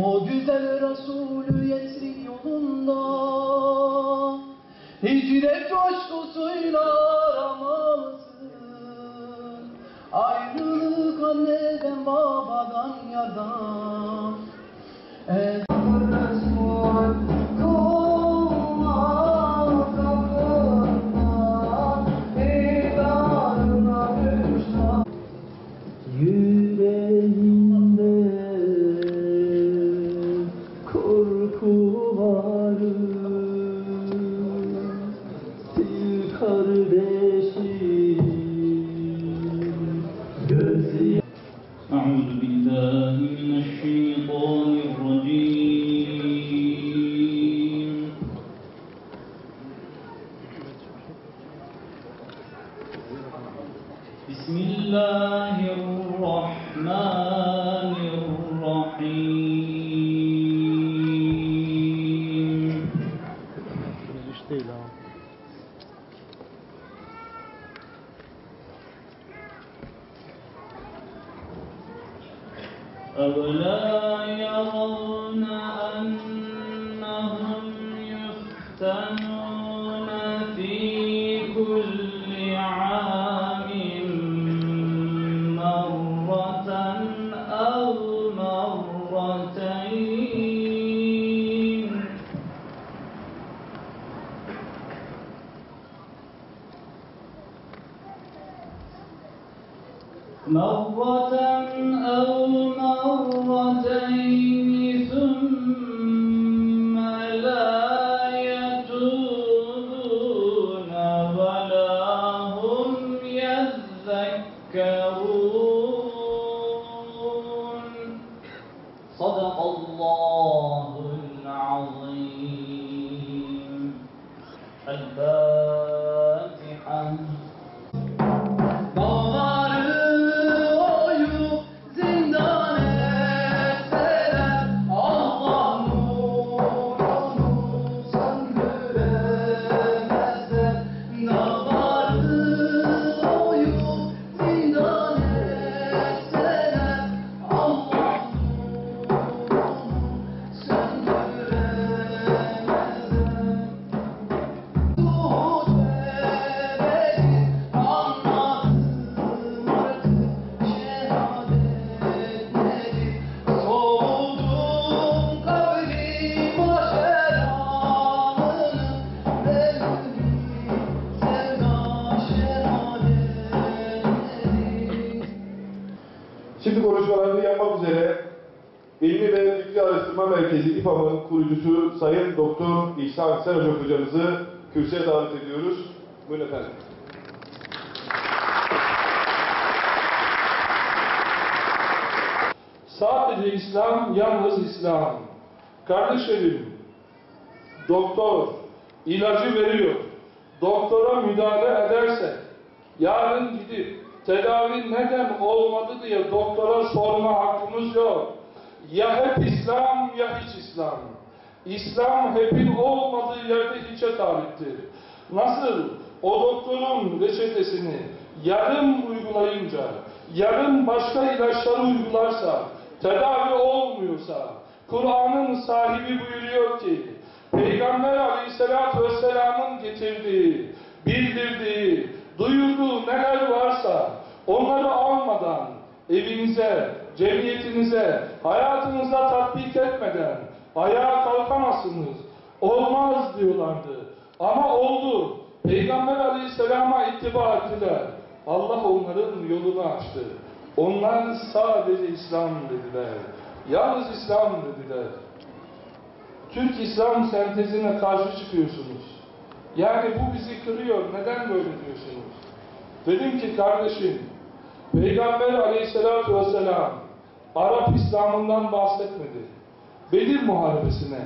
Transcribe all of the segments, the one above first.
O güzel Resulü Yesrib yolunda hicret coşkusuyla aramalısın. Ayrılık anneden, babadan, yardan. Yüreğimde korku var, sil kardeşim gözü. أعوذ بالله من الشيطان الرجيم بسم الله الرحمن الرحيم أولا يرون أنهم يفتنون في كل عام مرة أو مرتين ثم لا يتوبون ولا هم يذكرون صدق الله العظيم. الفاتحة. Şimdi konuşmalarını yapmak üzere İlmi ve Fikri Araştırma Merkezi İFAM'ın kurucusu Sayın Doktor İhsan Serocak hocamızı kürsüye davet ediyoruz. Buyurun efendim. Sadece İslam, yalnız İslam. Kardeşlerim, doktor ilacı veriyor. Doktora müdahale ederse, yarın gidip tedavi neden olmadı diye doktora sorma hakkımız yok. Ya hep İslam ya hiç İslam. İslam hepin olmadığı yerde hiçe taliptir. Nasıl o doktorun reçetesini yarım uygulayınca, yarım başka ilaçları uygularsa, tedavi olmuyorsa, Kur'an'ın sahibi buyuruyor ki, Peygamber Aleyhisselatü Vesselam'ın getirdiği, bildirdiği, duyurduğu neler varsa, onları almadan, evinize, cemiyetinize, hayatınıza tatbik etmeden ayağa kalkamazsınız. Olmaz diyorlardı. Ama oldu. Peygamber Aleyhisselam'a ittiba ettiler. Allah onların yolunu açtı. Onlar sadece İslam dediler. Yalnız İslam dediler. Türk İslam sentezine karşı çıkıyorsunuz. Yani bu bizi kırıyor. Neden böyle diyorsunuz? Dedim ki kardeşim, Peygamber Aleyhisselatü Vesselam Arap İslam'ından bahsetmedi. Bedir Muharebesi'ne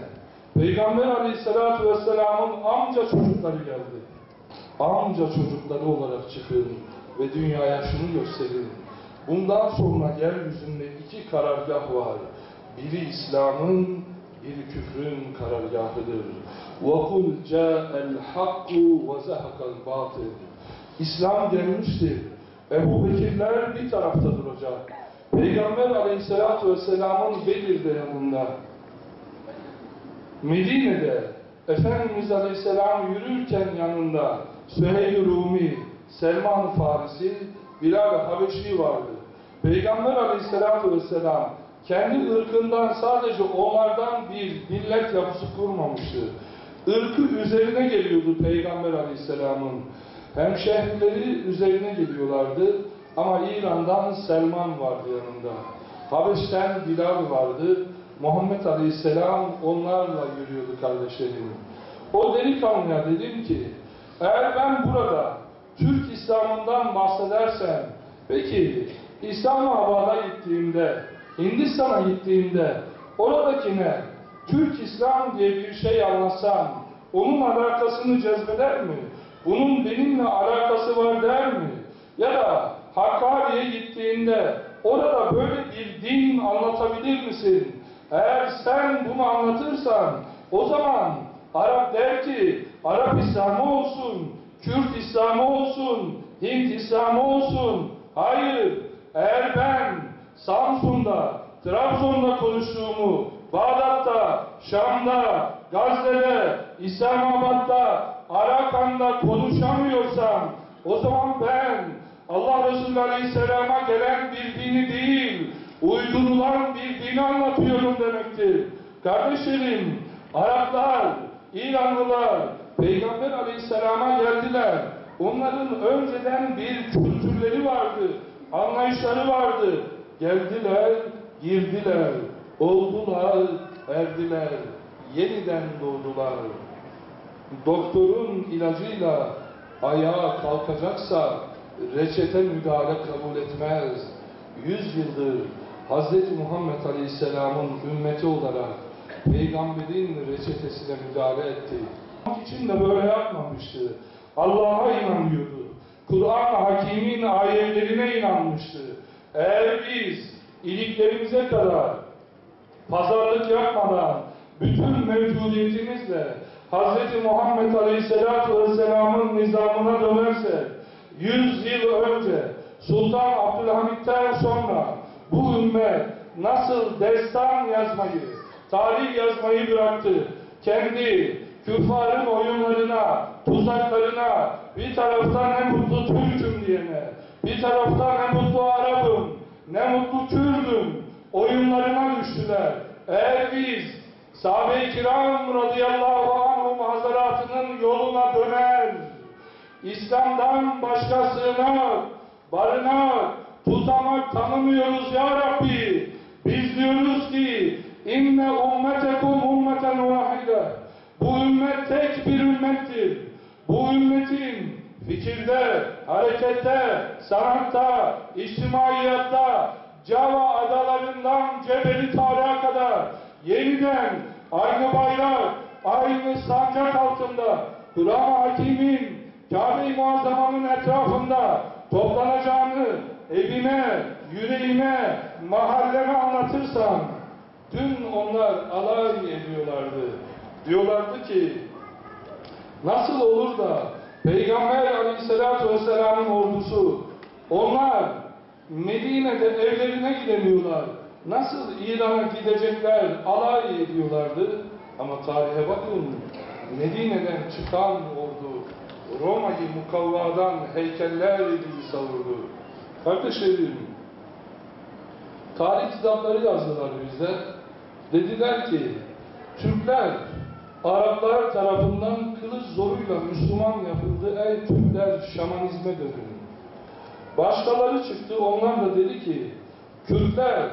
Peygamber Aleyhisselatü Vesselam'ın amca çocukları geldi. Amca çocukları olarak çıkın ve dünyaya şunu gösterin. Bundan sonra yeryüzünde iki karargah var. Biri İslam'ın, biri küfrün karargahıdır. وَقُلْ جَاءَ الْحَقُّ وَزَهَقَ الْبَاطِلِ. İslam gelmiştir. Ebu Bekirler bir tarafta duracak. Peygamber Aleyhisselatü Vesselam'ın Bedir'de yanında Medine'de Efendimiz Aleyhisselam yürürken yanında Süheyl Rumi, Selman Farisi, Bilal Habeşi vardı. Peygamber Aleyhisselatü Vesselam kendi ırkından sadece onlardan bir millet yapısı kurmamıştı. Irkı üzerine geliyordu Peygamber Aleyhisselam'ın. Hemşehrileri üzerine geliyorlardı ama İran'dan Selman vardı yanında. Habeş'ten Bilal vardı. Muhammed Aleyhisselam onlarla yürüyordu kardeşlerim. O delikanlıya dedim ki, eğer ben burada Türk İslam'ından bahsedersem, peki İslamabad'a gittiğimde, Hindistan'a gittiğimde oradakine Türk İslam diye bir şey anlatsam, onun alakasını cezbeder mi? Bunun benimle alakası var der mi? Ya da Hakkari'ye gittiğinde orada böyle bir din anlatabilir misin? Eğer sen bunu anlatırsan o zaman Arap der ki Arap İslamı olsun, Kürt İslamı olsun, Hint İslamı olsun. Hayır, eğer ben Samsun'da, Trabzon'da konuştuğumu, Bağdat'ta, Şam'da, Gazze'de, İslamabad'da, Arakan'da konuşamıyorsam o zaman ben Allah Resulü Aleyhisselam'a gelen bir dini değil, uydurulan bir dini anlatıyorum demektir. Kardeşlerim, Araplar, İranlılar, Peygamber Aleyhisselam'a geldiler. Onların önceden bir kültürleri vardı, anlayışları vardı. Geldiler, girdiler, oldular, erdiler, yeniden doğdular. Doktorun ilacıyla ayağa kalkacaksa reçete müdahale kabul etmez. 100 yıldır Hz. Muhammed Aleyhisselam'ın ümmeti olarak Peygamberin reçetesine müdahale etti. Onun için de böyle yapmamıştı. Allah'a inanıyordu. Kur'an-ı Hakîm'in ayetlerine inanmıştı. Eğer biz iliklerimize kadar pazarlık yapmadan bütün mevcudiyetimizle Hz. Muhammed Aleyhisselatü Vesselam'ın nizamına dönersek 100 yıl önce Sultan Abdülhamit'ten sonra bu ümmet nasıl destan yazmayı, tarih yazmayı bıraktı, kendi küffarın oyunlarına, tuzaklarına, bir tarafta ne mutlu Türk'üm diyene, bir tarafta ne mutlu Arap'ım, ne mutlu Kürt'üm oyunlarına düştüler. Eğer biz sahabe-i kiram radıyallahu anhum hazaratının yoluna döner, İslam'dan başkasına barınak, tutamak tanımıyoruz ya Rabbi. Biz diyoruz ki inne ummetekum ummeten vahide. Bu ümmet tek bir ümmettir. Bu ümmetin fikirde, harekette, sanatta, içtimaiyatta, Cava adalarından Cebeli Tarık'a kadar yeniden aynı bayrak, aynı sancak altında Kur'an-ı Hakîm'in Kâbe-i Muazzama'nın etrafında toplanacağını evime, yüreğime, mahalleme anlatırsam dün onlar alay ediyorlardı. Diyorlardı ki nasıl olur da Peygamber Aleyhisselatü Vesselam'ın ordusu onlar Medine'de evlerine gidemiyorlar. Nasıl İran'a gidecekler alay ediyorlardı. Ama tarihe bakın Medine'den çıkan ordu Roma'yı mukavvadan heykeller gibi savurdu. Kardeşlerim, tarih kitapları yazdılar bize. Dediler ki, Türkler, Araplar tarafından kılıç zoruyla Müslüman yapıldı. Ey Türkler, şamanizme dönün. Başkaları çıktı, onlar da dedi ki, Kürtler,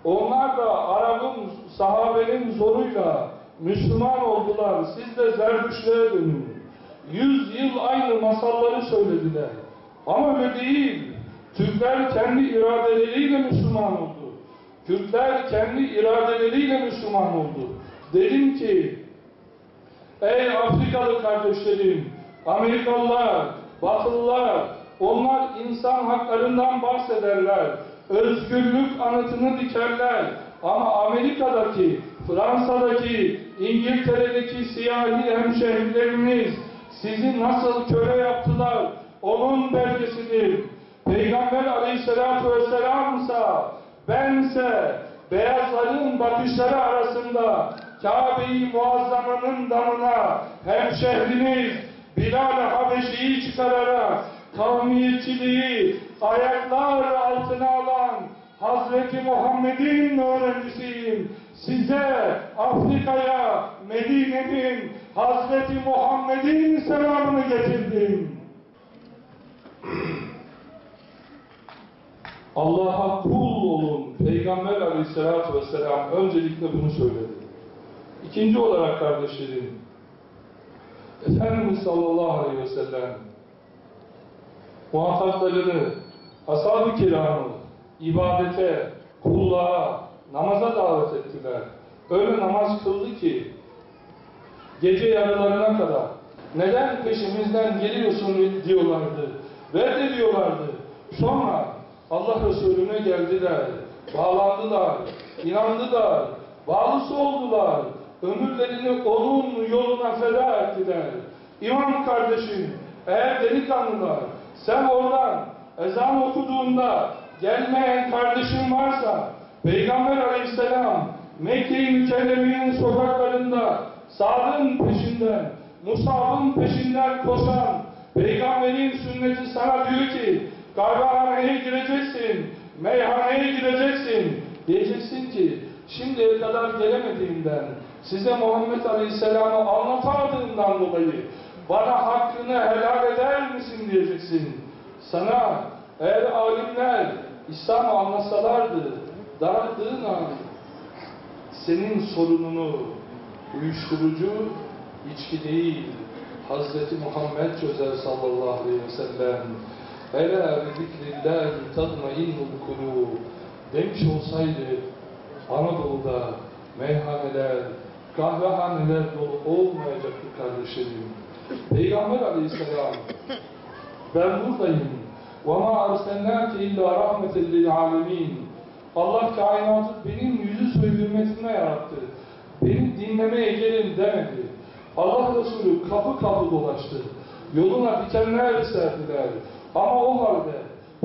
onlar da Arap'ın, sahabenin zoruyla Müslüman oldular. Siz de Zerdüştlere dönün. 100 yıl aynı masalları söylediler. Ama öyle değil. Türkler kendi iradeleriyle Müslüman oldu. Kürtler kendi iradeleriyle Müslüman oldu. Dedim ki, ey Afrikalı kardeşlerim, Amerikalılar, Batılılar, onlar insan haklarından bahsederler. Özgürlük anıtını dikerler. Ama Amerika'daki, Fransa'daki, İngiltere'deki siyahi hemşehrilerimiz sizi nasıl köle yaptılar? Onun belgesidir. Peygamber Aleyhisselatü Vesselam'sa, bense, beyazların bakışları arasında Kabe-i Muazzama'nın damına hemşehriniz Bilal-i Habeşi'yi çıkararak kavmiyetçiliği ayaklar altına alan Hazreti Muhammed'in öğrencisiyim. Size Afrika'ya Medine'nin Hazreti Muhammed'in selamını getirdim. Allah'a kul olun. Peygamber Aleyhisselatü Vesselam öncelikle bunu söyledi. İkinci olarak kardeşlerim, Efendimiz sallallahu aleyhi ve sellem muhataplarını, ashab-ı kiramı ibadete, kulluğa, namaza davet ettiler. Öyle namaz kıldı ki gece yarılarına kadar neden peşimizden geliyorsun diyorlardı, reddediyorlardı. Sonra Allah Resulüne geldiler, bağlandılar, inandılar, bağlısı oldular, ömürlerini onun yoluna feda ettiler. İmam kardeşim, eğer delikanlılar, sen oradan ezan okuduğunda gelmeyen kardeşin varsa, Peygamber Aleyhisselam Mekke-i Mükerreme'nin sokaklarında Sa'd'ın peşinden, Musab'ın peşinden koşan Peygamberin sünneti sana diyor ki, kahvehaneye gireceksin, meyhaneye gireceksin. Diyeceksin ki, şimdiye kadar gelemediğimden, size Muhammed Aleyhisselam'ı anlatamadığımdan dolayı bana hakkını helal eder misin diyeceksin. Sana eğer alimler İslam'ı anlasalardı, daraldığın an senin sorununu uyuşturucu, içki değil, Hazreti Muhammed çözer sallallahu aleyhi ve sellem. Ela bi zikrillahi tatmainnul kulûb demiş olsaydı Anadolu'da meyhaneler, kahvehaneler dolu olmayacaktı kardeşlerim. Peygamber Aleyhisselam, ben buradayım. وَمَا أَرْسَلْنَاكَ اِلَّا رَحْمَةً لِلْعَالَمِينَ Allah kainatı benim yüzü suyu hürmetine yarattı. Beni dinlemeye gelin demedi. Allah Resulü kapı kapı dolaştı. Yoluna dikenler serdiler. Ama o halde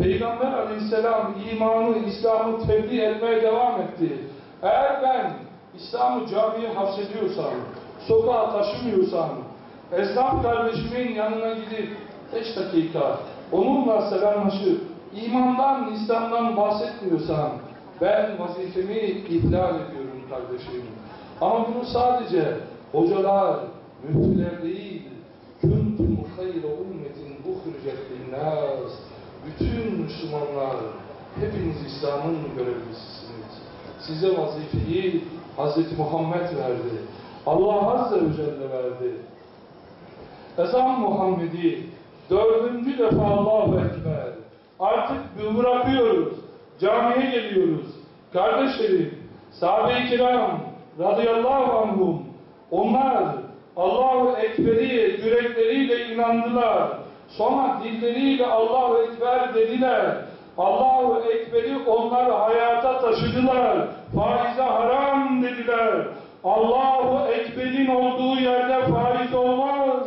Peygamber Aleyhisselam imanı, İslam'ı tebliğ etmeye devam etti. Eğer ben İslam'ı camiye hapsediyorsam, sokağa taşımıyorsam, esnaf kardeşimin yanına gidip 5 dakika onunla selamlaşıp imandan, İslam'dan bahsetmiyorsam ben vazifemi ihlal ediyorum kardeşim. Ama bunu sadece hocalar, müftüler değil, kuntum hayra ummetin uhricet linnâs. Bütün Müslümanlar, hepiniz İslam'ın görevlisisiniz. Size vazifeyi Hz. Muhammed verdi. Allah Azze ve Celle verdi. Ezan Muhammed'i 4. defa Allahu Ekber. Artık bırakıyoruz. Camiye geliyoruz. Kardeşlerim, sahabe-i kiram radıyallahu anhum, onlar Allahu Ekber'i yürekleriyle inandılar. Sonra dilleriyle Allahu Ekber dediler. Allahu Ekber'i onlar hayata taşıdılar. Faize haram dediler. Allahu Ekber'in olduğu yerde faiz olmaz.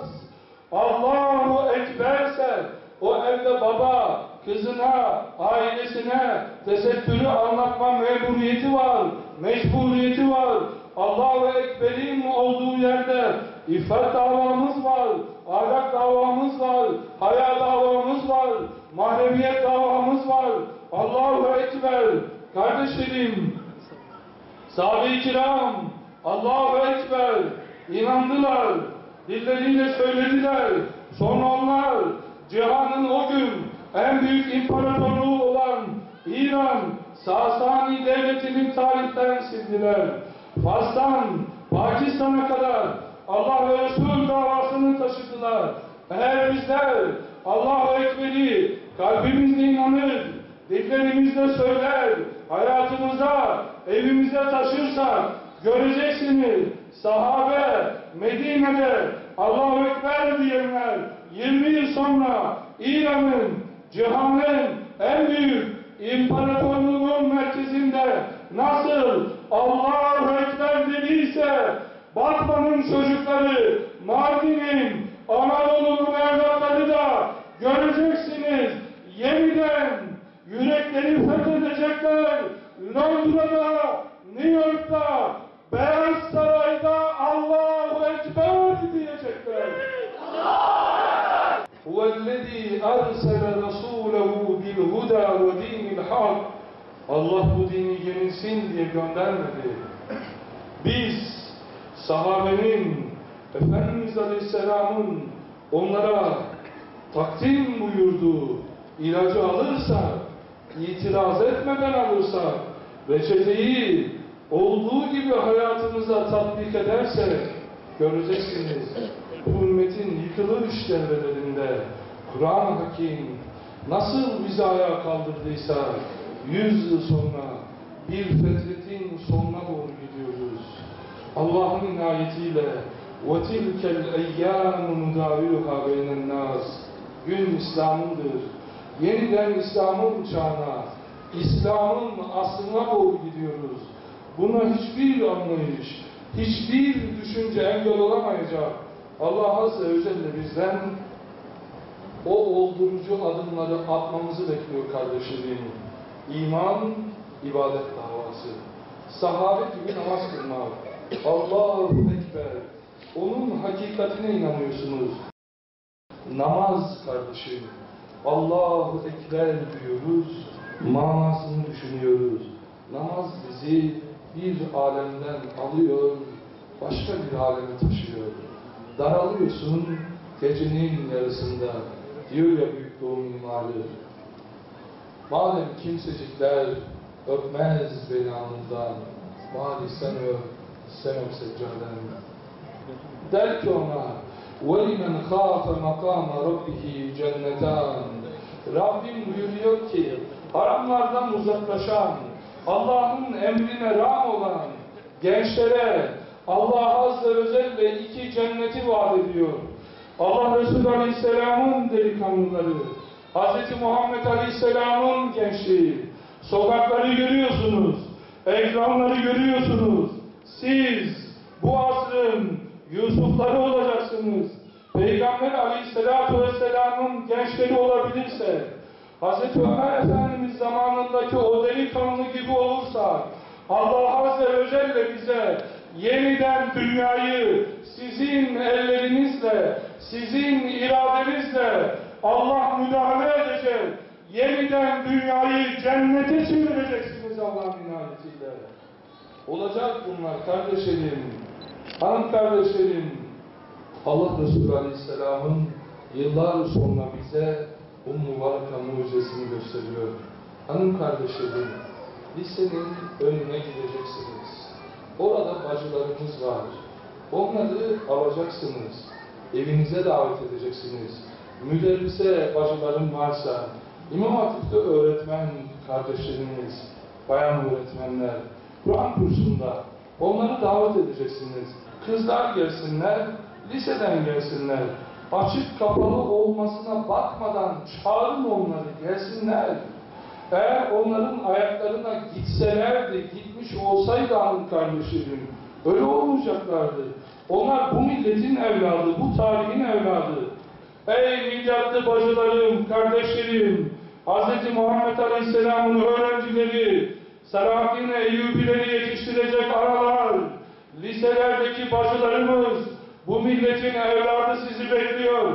Allahu Ekberse o evde baba, kızına, ailesine tesettürü anlatma memuriyeti var, mecburiyeti var. Allahu Ekber'in olduğu yerde iffet davamız var, ahlak davamız var, haya davamız var, mahremiyet davamız var. Allahu Ekber. Kardeşlerim, sahabe-i kiram Allahu Ekber inandılar, dilleriyle söylediler. Sonra onlar cihanın o gün en büyük imparatorluğu olan İran Sasani devletinin tarihten sildiler. Fas'tan Pakistan'a kadar Allah ve Resul davasını taşıdılar. Eğer bizler Allahu Ekber'i kalbimizle inanır, dillerimizle söyler, hayatımıza, evimize taşırsak göreceksiniz. Sahabe Medine'de Allahu Ekber diyenler 20 yıl sonra İran'ın, cihanın en büyük imparatorluğunun merkezinde nasıl Allahu Ekber dediyse Batman'ın çocukları, Mardin'in, Anadolu'nun evlatları da göreceksiniz. Yeniden yürekleri fethedecekler. Londra'da, New York'ta, Beyaz Saray'da huda ve dinil hak. Allah bu dini yenilsin diye göndermedi. Biz sahabenin, Efendimiz Aleyhisselam'ın onlara takdim buyurduğu ilacı alırsak, itiraz etmeden alırsak, reçeteyi olduğu gibi hayatımıza tatbik edersek, göreceksiniz bu ümmetin yıkılış devrelerinde Kur'an-ı Hakim nasıl bizi ayağa kaldırdıysa 100 yıl sonra bir fetretin sonuna doğru gidiyoruz. Allah'ın inayetiyle وَتِلْكَ الْاَيَّامُ نُدَاوِلُهَا بَيْنَ النَّاسِ Gün İslam'ındır. Yeniden İslam'ın çağına, İslam'ın aslına doğru gidiyoruz. Buna hiçbir anlayış, hiçbir düşünce engel olamayacak. Allah Azze ve Celle bizden o oldurucu adımları atmamızı bekliyor kardeşlerim. İman, ibadet davası. Sahabe gibi namaz kılmak. Allahu Ekber. Onun hakikatine inanıyorsunuz. Namaz kardeşim. Allahu Ekber diyoruz. Manasını düşünüyoruz. Namaz bizi bir alemden alıyor, başka bir aleme taşıyor. Daralıyorsun gecenin yarısında. Diyor ya büyük doğum mimarı. Madem kimsecikler öpmez beni alnından, bari sen öp seccaden. Der ki ona, وَلِمَنْ خَافَ مَقَامَ رَبِّهِ cennetan. Rabbim buyuruyor ki, haramlardan uzaklaşan, Allah'ın emrine rağm olan gençlere Allah Azze ve Celle 2 cenneti vaat ediyor. Allah Resulü Aleyhisselam'ın delikanlıları, Hz. Muhammed Aleyhisselam'ın gençliği, sokakları görüyorsunuz, ekranları görüyorsunuz. Siz bu asrın Yusufları olacaksınız. Peygamber Aleyhisselatü Vesselam'ın gençleri olabilirse, Hz. Ömer Efendimiz zamanındaki o delikanlı gibi olursa, Allah Azze ve Celle bize yeniden dünyayı sizin ellerinizle, sizin iradenizle Allah müdahale edecek. Yeniden dünyayı cennete çevireceksiniz Allah'ın inayetiyle. Olacak bunlar kardeşlerim, hanım kardeşlerim. Allah Resulü Aleyhisselam'ın yıllar sonra bize bu mübarek mucizesini gösteriyor. Hanım kardeşlerim, lisenin önüne gideceksiniz. Orada bacılarınız var. Onları alacaksınız. Evinize davet edeceksiniz. Müderrise bacılarım varsa, İmam Hatip'te öğretmen kardeşlerimiz, bayan öğretmenler, Kur'an kursunda onları davet edeceksiniz. Kızlar gelsinler, liseden gelsinler. Açık kapalı olmasına bakmadan çağırın onları, gelsinler. Eğer onların ayaklarına gitselerdi, gitmiş olsaydı hanım kardeşlerim, öyle olmayacaklardı. Onlar bu milletin evladı, bu tarihin evladı. Ey milyatlı bacılarım, kardeşlerim, Hz. Muhammed Aleyhisselam'ın öğrencileri, Selahaddin Eyyubileri yetiştirecek aralar, liselerdeki bacılarımız, bu milletin evladı sizi bekliyor.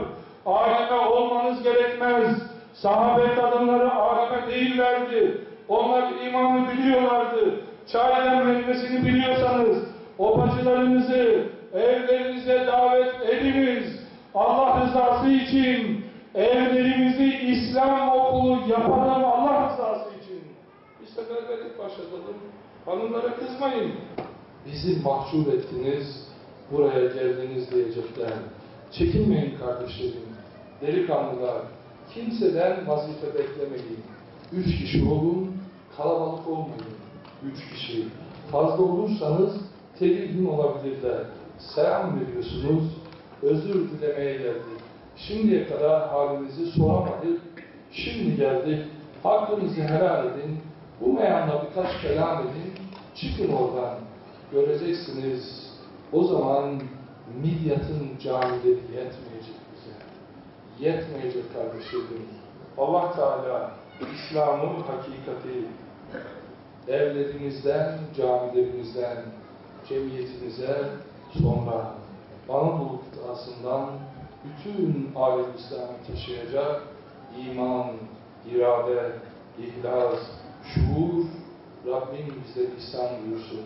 Alime olmanız gerekmez. Sahabe kadınları alime değillerdi. Onlar imanı biliyorlardı. Çay demlenmesini biliyorsanız, o bacılarınızı evlerinize davet ediniz. Allah rızası için evlerimizi İslam okulu yapalım Allah rızası için. Bir seferberlik başlatalım. Hanımlara kızmayın. Bizi mahcup ettiniz, buraya geldiniz diyecekler. Çekinmeyin kardeşlerim, delikanlılar. Kimseden vazife beklemeyin. 3 kişi olun, kalabalık olmayın. 3 kişi. Fazla olursanız tedirgin olabilirler. Selam veriyorsunuz, özür dilemeye geldik. Şimdiye kadar halinizi soramadık. Şimdi geldik. Hakkınızı helal edin. Bu meyanda birkaç kelam edin. Çıkın oradan. Göreceksiniz. O zaman Midyat'ın camileri yetmeyecek bize. Yetmeyecek kardeşlerim. Allah Teala İslam'ın hakikati evlerimizden, camilerimizden, cemiyetimize, sonra Anadolu kıtasından bütün alem İslam'ı taşıyacak iman, irade, ihlas, şuur Rabbim bize ihsan buyursun.